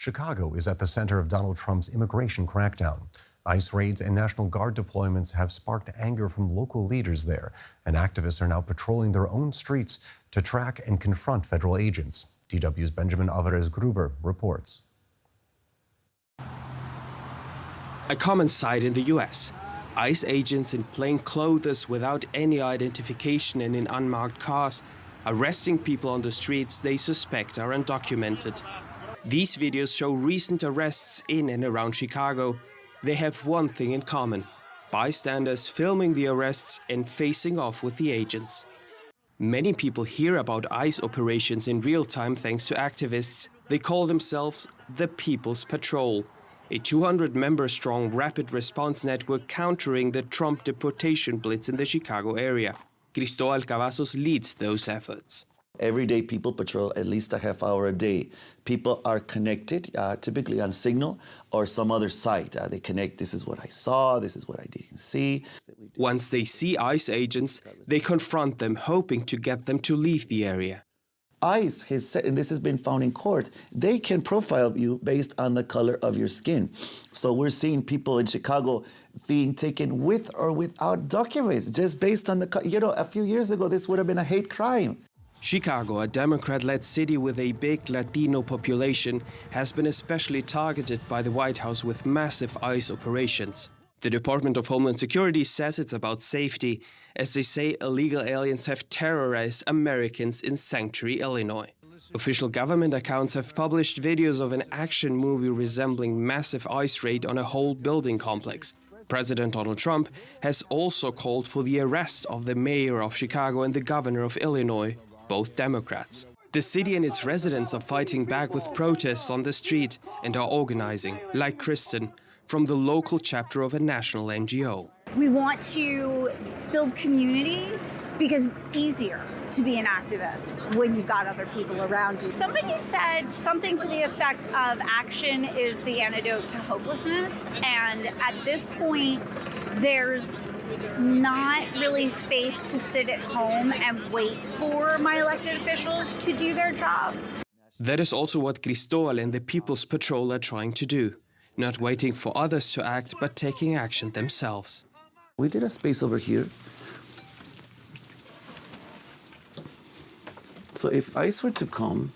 Chicago is at the center of Donald Trump's immigration crackdown. ICE raids and National Guard deployments have sparked anger from local leaders there, and activists are now patrolling their own streets to track and confront federal agents. DW's Benjamin Alvarez Gruber reports. A common sight in the U.S. ICE agents in plain clothes without any identification and in unmarked cars, arresting people on the streets they suspect are undocumented. These videos show recent arrests in and around Chicago. They have one thing in common: bystanders filming the arrests and facing off with the agents. Many people hear about ICE operations in real time thanks to activists. They call themselves the People's Patrol, a 200-member-strong rapid response network countering the Trump deportation blitz in the Chicago area. Cristóbal Cavazos leads those efforts. Every day people patrol at least a half hour a day. People are connected, typically on Signal or some other site. They connect, this is what I saw, this is what I didn't see. Once they see ICE agents, they confront them, hoping to get them to leave the area. ICE has said, and this has been found in court, they can profile you based on the color of your skin. So we're seeing people in Chicago being taken with or without documents, just based on the, a few years ago, this would have been a hate crime. Chicago, a Democrat-led city with a big Latino population, has been especially targeted by the White House with massive ICE operations. The Department of Homeland Security says it's about safety, as they say illegal aliens have terrorized Americans in Sanctuary, Illinois. Official government accounts have published videos of an action movie resembling massive ICE raid on a whole building complex. President Donald Trump has also called for the arrest of the mayor of Chicago and the governor of Illinois, both Democrats. The city and its residents are fighting back with protests on the street and are organizing, like Kristen, from the local chapter of a national NGO. We want to build community because it's easier to be an activist when you've got other people around you. Somebody said something to the effect of action is the antidote to hopelessness, and at this point, there's not really space to sit at home and wait for my elected officials to do their jobs. That is also what Cristóbal and the People's Patrol are trying to do. Not waiting for others to act, but taking action themselves. We did a space over here. So if ICE were to come,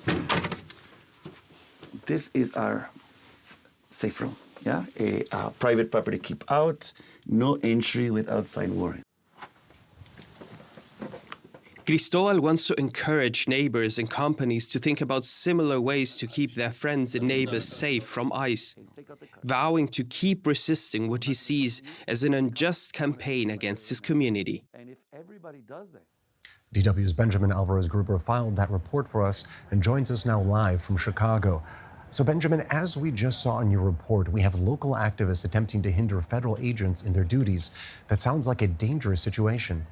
this is our safe room. Yeah, a private property keep out, no entry without signed warrant. Cristóbal wants to encourage neighbors and companies to think about similar ways to keep their friends and neighbors safe from ICE, vowing to keep resisting what he sees as an unjust campaign against his community. And if everybody does that. DW's Benjamin Alvarez Gruber filed that report for us and joins us now live from Chicago. So, Benjamin, as we just saw in your report, we have local activists attempting to hinder federal agents in their duties. That sounds like a dangerous situation.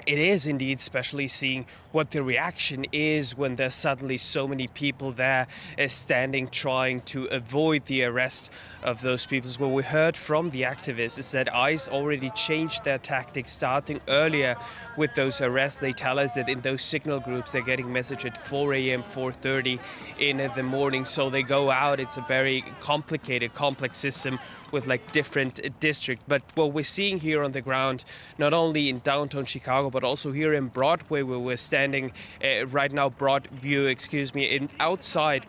It is indeed, especially seeing what the reaction is when there's suddenly so many people there standing, trying to avoid the arrest of those people. What we heard from the activists is that ICE already changed their tactics starting earlier with those arrests. They tell us that in those signal groups, they're getting message at 4 a.m., 4:30 in the morning. So they go out. It's a very complicated, complex system with like different districts. But what we're seeing here on the ground, not only in downtown Chicago, but also here in Broadway, where we're standing right now, outside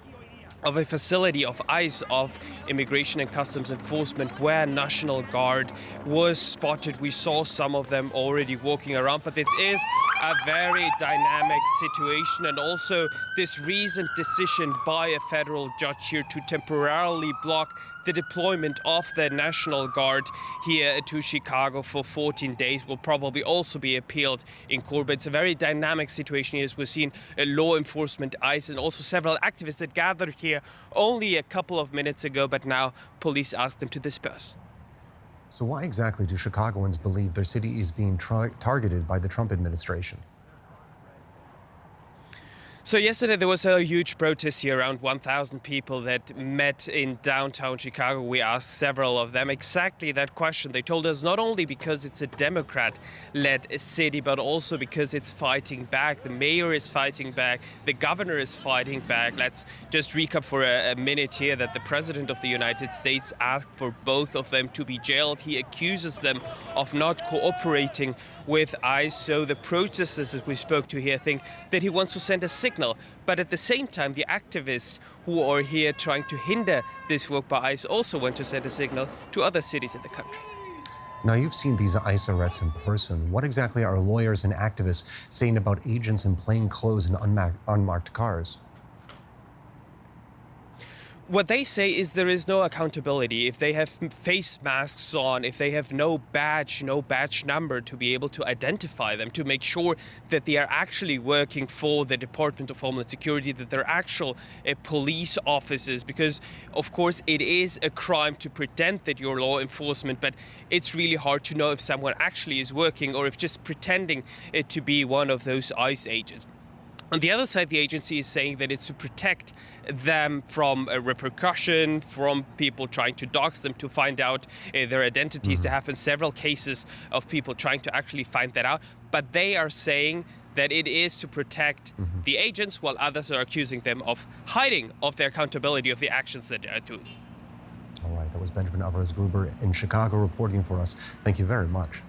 of a facility of ICE, of Immigration and Customs Enforcement, where National Guard was spotted. We saw some of them already walking around, but this is a very dynamic situation, and also this recent decision by a federal judge here to temporarily block the deployment of the National Guard here to Chicago for 14 days will probably also be appealed in court. But it's a very dynamic situation here, as we've seen law enforcement, ICE, and also several activists that gathered here only a couple of minutes ago, but now police asked them to disperse. So why exactly do Chicagoans believe their city is being targeted by the Trump administration? So yesterday there was a huge protest here, around 1,000 people that met in downtown Chicago. We asked several of them exactly that question. They told us not only because it's a Democrat-led city, but also because it's fighting back. The mayor is fighting back. The governor is fighting back. Let's just recap for a minute here that the president of the United States asked for both of them to be jailed. He accuses them of not cooperating with ICE. So the protesters that we spoke to here think that he wants to send a signal. But at the same time, the activists who are here trying to hinder this work by ICE also want to send a signal to other cities in the country. Now, you've seen these ICE arrests in person. What exactly are lawyers and activists saying about agents in plain clothes and unmarked cars? What they say is there is no accountability. If they have face masks on, if they have no badge number to be able to identify them, to make sure that they are actually working for the Department of Homeland Security, that they're actual police officers, because of course it is a crime to pretend that you're law enforcement, but it's really hard to know if someone actually is working or if just pretending to be one of those ICE agents. On the other side, the agency is saying that it's to protect them from a repercussion, from people trying to dox them to find out their identities. There have been several cases of people trying to actually find that out. But they are saying that it is to protect the agents, while others are accusing them of hiding of their accountability of the actions that they are doing. All right, that was Benjamin Alvarez Gruber in Chicago reporting for us. Thank you very much.